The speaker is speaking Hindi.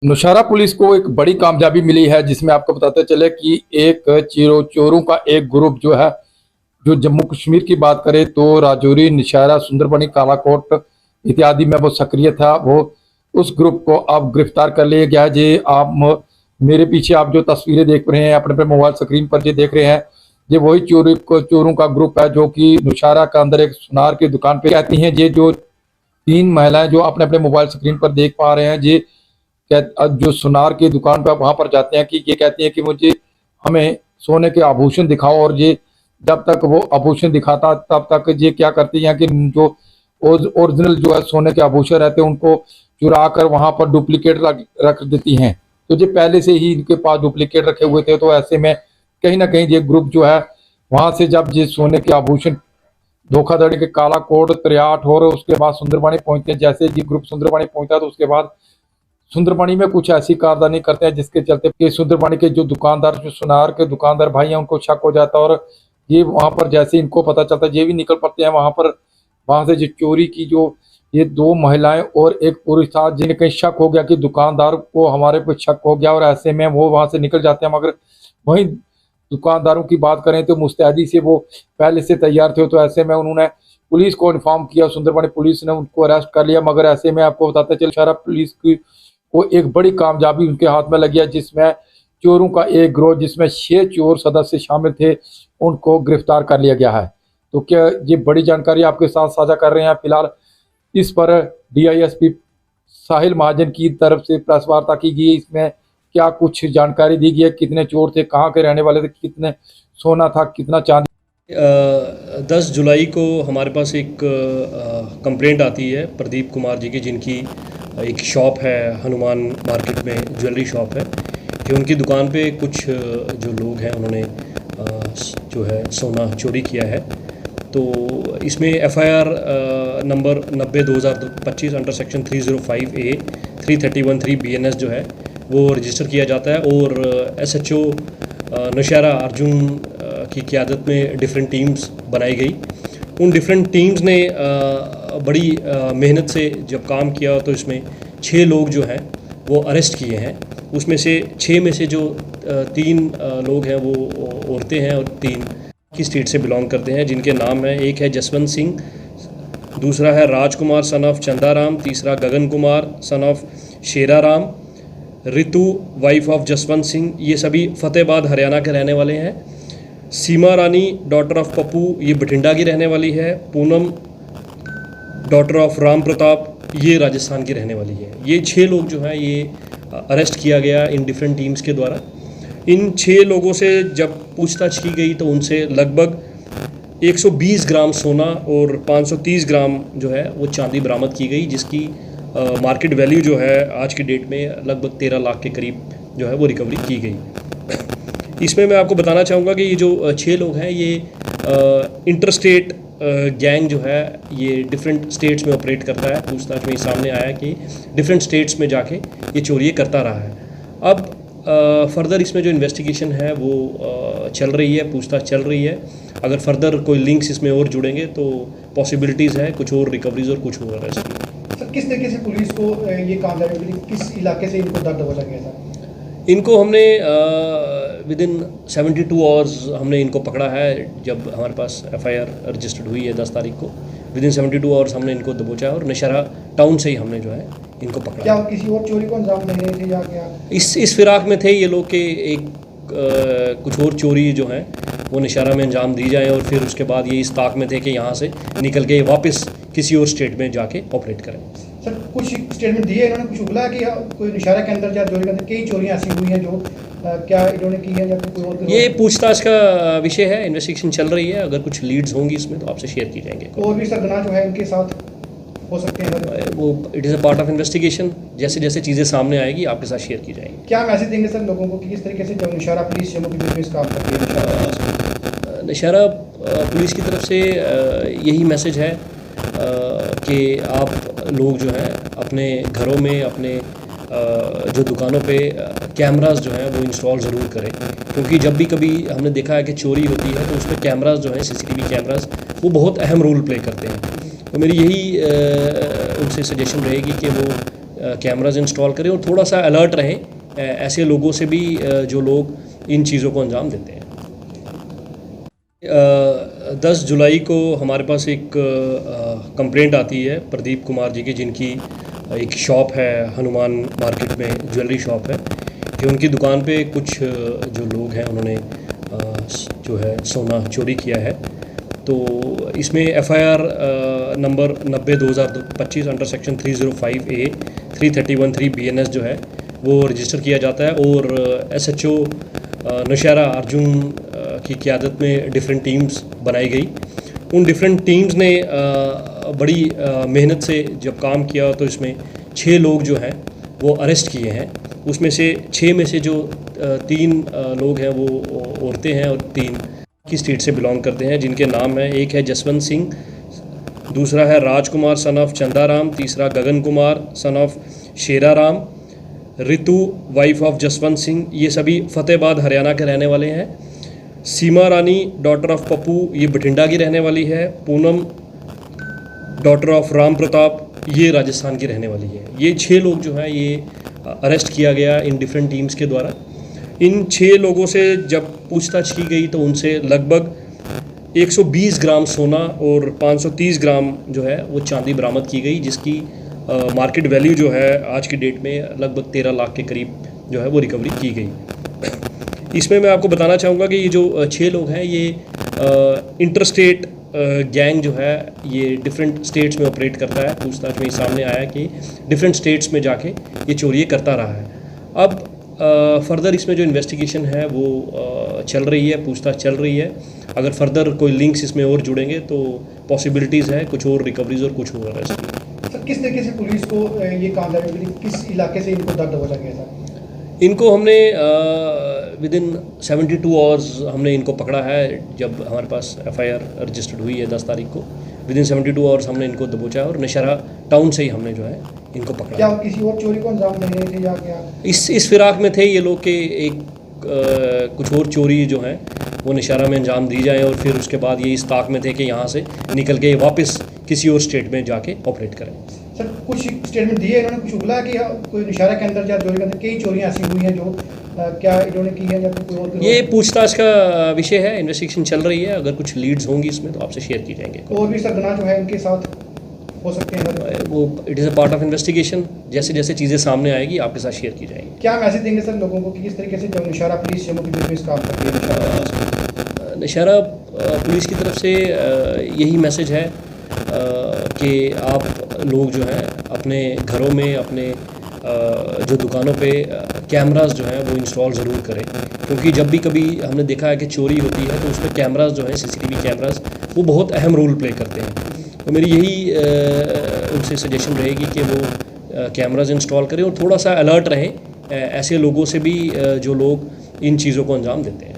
नौशहरा पुलिस को एक बड़ी कामयाबी मिली है जिसमें आपको बताते चले कि एक चोरों का एक ग्रुप जो है, जो जम्मू कश्मीर की बात करें तो राजौरी, नौशहरा, सुंदरबनी, कालाकोट इत्यादि में वो सक्रिय था। वो उस ग्रुप को अब गिरफ्तार कर लिया गया है। जी आप मेरे पीछे आप जो तस्वीरें देख रहे हैं अपने मोबाइल स्क्रीन पर जो देख रहे हैं, ये वही चोरों का ग्रुप है जो कि नौशहरा के अंदर एक सुनार की दुकान पे कहती हैं। ये जो तीन महिलाएं जो अपने अपने मोबाइल स्क्रीन पर देख पा रहे हैं, ये जो सुनार की दुकान पर वहां पर जाते हैं कि ये कहती हैं कि मुझे हमें सोने के आभूषण दिखाओ, और ये जब तक वो आभूषण दिखाता तब तक ये क्या करती हैं कि जो ओरिजिनल जो है सोने के आभूषण रहते हैं उनको चुरा कर वहां पर डुप्लीकेट रख देती हैं। तो ये पहले से ही इनके पास डुप्लीकेट रखे हुए थे, तो ऐसे में कहीं ना कहीं ये ग्रुप जो है वहां से जब ये सोने के आभूषण धोखाधड़ी के कालाकोट, त्रियाठ और उसके बाद सुंदरबनी पहुंचते हैं, जैसे ये ग्रुप सुंदरबनी पहुंचा तो उसके बाद सुंदरबनी में कुछ ऐसी कारदानी करते हैं जिसके चलते कि सुंदरबनी के जो दुकानदार, जो सुनार के दुकानदार भाई हैं, उनको शक हो जाता है। और ये वहां पर जैसे इनको पता चलता है ये भी निकल पड़ते हैं वहां पर। वहां से जो चोरी की जो ये दो महिलाएं और एक पुरुष था, जिन्हें कहीं शक हो गया कि दुकानदार को हमारे पे शक हो गया, और ऐसे में वो वहां से निकल जाते हैं। मगर वहीं दुकानदारों की बात करें तो मुस्तैदी से वो पहले से तैयार थे, तो ऐसे में उन्होंने पुलिस को इन्फॉर्म किया। सुंदरबनी पुलिस ने उनको अरेस्ट कर लिया। मगर ऐसे में आपको बताते चले शहर पुलिस की वो एक बड़ी कामयाबी उनके हाथ में लगी है, जिसमें चोरों का एक गिरोह जिसमें 6 चोर सदस्य शामिल थे, उनको गिरफ्तार कर लिया गया है। तो क्या ये बड़ी जानकारी आपके साथ साझा कर रहे हैं। फिलहाल इस पर डीआईएसपी साहिल महाजन की तरफ से प्रेस वार्ता की गई। इसमें क्या कुछ जानकारी दी गई है, कितने चोर थे, कहाँ के रहने वाले थे, कितने सोना था, कितना चांदी। 10 जुलाई को हमारे पास एक कंप्लेंट आती है प्रदीप कुमार जी की, जिनकी एक शॉप है हनुमान मार्केट में, ज्वेलरी शॉप है, कि उनकी दुकान पे कुछ जो लोग हैं उन्होंने जो है सोना चोरी किया है। तो इसमें FIR number 90/2025 under section 305A 331(3) BNS जो है वो रजिस्टर किया जाता है। और एसएचओ नौशहरा अर्जुन की क़यादत में डिफरेंट टीम्स बनाई गई। उन डिफरेंट टीम्स ने बड़ी मेहनत से जब काम किया तो इसमें 6 लोग जो हैं वो अरेस्ट किए हैं। उसमें से 6 में से जो 3 लोग हैं वो औरतें हैं और 3 की स्टेट से बिलोंग करते हैं, जिनके नाम हैं, एक है जसवंत सिंह, दूसरा है राजकुमार सन ऑफ चंदाराम, तीसरा Gagan Kumar son of Sheraram, Ritu wife of Jaswant Singh, ये सभी फतेहाबाद हरियाणा के रहने वाले हैं। सीमा रानी डॉटर ऑफ पप्पू, ये बठिंडा की रहने वाली है। पूनम डॉटर ऑफ राम प्रताप, ये राजस्थान की रहने वाली है। ये 6 लोग जो हैं ये अरेस्ट किया गया इन डिफरेंट टीम्स के द्वारा। इन 6 लोगों से जब पूछताछ की गई तो उनसे लगभग 120 ग्राम सोना और 530 ग्राम जो है वो चांदी बरामद की गई, जिसकी मार्केट वैल्यू जो है आज की डेट में लगभग 13 लाख के करीब जो है वो रिकवरी की गई। इसमें मैं आपको बताना चाहूँगा कि ये जो 6 लोग हैं ये इंटरस्टेट गैंग जो है ये डिफरेंट स्टेट्स में ऑपरेट करता है। पूछताछ में सामने आया कि डिफरेंट स्टेट्स में जाके ये चोरी करता रहा है। अब फर्दर इसमें जो इन्वेस्टिगेशन है वो चल रही है, पूछताछ चल रही है। अगर फर्दर कोई लिंक्स इसमें और जुड़ेंगे तो पॉसिबिलिटीज़ है कुछ और रिकवरीज और कुछ और अरेस्ट की। सर किस तरीके से पुलिस को ये कामयाबी मिली, किस इलाके से इनको दर्द हो गया था? इनको हमने विदिन 72 आवर्स हमने इनको पकड़ा है। जब हमारे पास एफआईआर रजिस्टर्ड हुई है 10 तारीख को, विदिन 72 आवर्स हमने इनको दबोचा है और नौशहरा टाउन से ही हमने जो है इनको पकड़ा। क्या किसी और चोरी को अंजाम दे रहे थे या क्या? इस फिराक में थे ये लोग के एक कुछ और चोरी जो है वो नौशहरा में अंजाम दी जाए, और फिर उसके बाद ये इस ताक में थे कि यहाँ से निकल के वापस किसी और स्टेट में जाके ऑपरेट करें। सर कुछ स्टेटमेंट दिए इन्होंने, कुछ उगला कि कोई नौशहरा के अंदर या जोड़ी के अंदर कई चोरियां ऐसी हुई हैं जो क्या इन्होंने की है या कोई और? ये पूछताछ का विषय है, इन्वेस्टिगेशन चल रही है। अगर कुछ लीड्स होंगी इसमें तो आपसे शेयर की जाएंगे। और भी सरगना जो है इनके साथ हो सकते हैं वो it is a part of investigation. जैसे जैसे चीज़ें सामने आएगी आपके साथ शेयर की जाएंगी। क्या मैसेज देंगे सर लोगों को कि किस तरीके से जब नौशहरा पुलिस जम्मू कश्मीर में इस काम करती है? नौशहरा पुलिस की तरफ से यही मैसेज है कि आप लोग जो हैं अपने घरों में, अपने जो दुकानों पे कैमरास जो हैं वो इंस्टॉल ज़रूर करें, क्योंकि जब भी कभी हमने देखा है कि चोरी होती है तो उसमें कैमरास जो हैं सीसीटीवी कैमरास वो बहुत अहम रोल प्ले करते हैं। तो मेरी यही उनसे सजेशन रहेगी कि वो कैमराज इंस्टॉल करें और थोड़ा सा अलर्ट रहें ऐसे लोगों से भी जो लोग इन चीज़ों को अंजाम देते हैं। 10 जुलाई को हमारे पास एक कंप्लेंट आती है प्रदीप कुमार जी की, जिनकी एक शॉप है हनुमान मार्केट में, ज्वेलरी शॉप है, कि उनकी दुकान पे कुछ जो लोग हैं उन्होंने जो है सोना चोरी किया है। तो इसमें FIR number 90/2025 under section 305A 331(3) BNS जो है वो रजिस्टर किया जाता है और SHO नौशहरा अर्जुन की क़यादत में डिफरेंट टीम्स बनाई गई। उन डिफरेंट टीम्स ने बड़ी मेहनत से जब काम किया तो इसमें 6 लोग जो हैं वो अरेस्ट किए हैं। उसमें से 6 में से जो 3 लोग हैं वो औरतें हैं और 3 की स्टेट से बिलोंग करते हैं, जिनके नाम हैं, एक है जसवंत सिंह, दूसरा है राजकुमार सन ऑफ चंदाराम, तीसरा Gagan Kumar son of Sheraram, Ritu wife of Jaswant Singh, ये सभी फतेहाबाद हरियाणा के रहने वाले हैं। सीमा रानी डॉटर ऑफ पप्पू, ये बठिंडा की रहने वाली है। पूनम डॉटर ऑफ राम प्रताप, ये राजस्थान की रहने वाली है। ये 6 लोग जो हैं ये अरेस्ट किया गया इन डिफरेंट टीम्स के द्वारा। इन 6 लोगों से जब पूछताछ की गई तो उनसे लगभग 120 ग्राम सोना और 530 ग्राम जो है वो चांदी बरामद की गई, जिसकी मार्केट वैल्यू जो है आज की डेट में लगभग 13 लाख के करीब जो है वो रिकवरी की गई। इसमें मैं आपको बताना चाहूँगा कि ये जो 6 लोग हैं ये इंटरस्टेट गैंग जो है ये डिफरेंट स्टेट्स में ऑपरेट करता है। पूछताछ में सामने आया कि डिफरेंट स्टेट्स में जाके ये चोरी करता रहा है। अब फर्दर इसमें जो इन्वेस्टिगेशन है वो चल रही है, पूछताछ चल रही है। अगर फर्दर कोई लिंक्स इसमें और जुड़ेंगे तो पॉसिबिलिटीज़ है कुछ और रिकवरीज और कुछ और अरेस्ट की। सर किस तरीके से पुलिस को ये कामयाबी मिली, किस इलाके से इनको दर्द दबोचा गया था? इनको हमने विदिन 72 आवर्स हमने इनको पकड़ा है। जब हमारे पास FIR रजिस्टर्ड हुई है 10 तारीख को, विदिन 72 आवर्स हमने इनको दबोचा है और नौशहरा टाउन से ही हमने जो है इनको पकड़ा। क्या किसी और चोरी को अंजाम दे रहे थे या क्या? इस फिराक में थे ये लोग के एक कुछ और चोरी जो है वो नौशहरा में अंजाम दी जाए और फिर उसके बाद ये इस ताक में थे कि यहाँ से निकल के वापस किसी और स्टेट में जाके ऑपरेट करें। सर कुछ स्टेटमेंट दिए इन्होंने, कुछ उगला कि कोई नौशहरा के अंदर या जोड़ी के अंदर कई चोरियां ऐसी हुई हैं जो क्या इन्होंने की है या कोई और? ये पूछताछ का विषय है, इन्वेस्टिगेशन चल रही है। अगर कुछ लीड्स होंगी इसमें तो आपसे शेयर की जाएंगे। और भी सर गुनाह जो है इनके साथ हो सकते हैं? वो it is a part of investigation, जैसे जैसे चीज़ें सामने आएगी आपके साथ शेयर की जाएंगी। क्या मैसेज देंगे सर लोगों को कि किस तरीके से जो नौशहरा पुलिस जम्मू कश्मीर में काम करती है? नौशहरा पुलिस की तरफ से यही मैसेज है कि आप लोग जो हैं अपने घरों में, अपने जो दुकानों पे कैमरास जो हैं वो इंस्टॉल ज़रूर करें, क्योंकि जब भी कभी हमने देखा है कि चोरी होती है तो उसमें कैमरास जो हैं CCTV कैमरास वो बहुत अहम रोल प्ले करते हैं। तो मेरी यही उनसे सजेशन रहेगी कि वो कैमरास इंस्टॉल करें और थोड़ा सा अलर्ट रहें ऐसे लोगों से भी जो लोग इन चीज़ों को अंजाम देते हैं।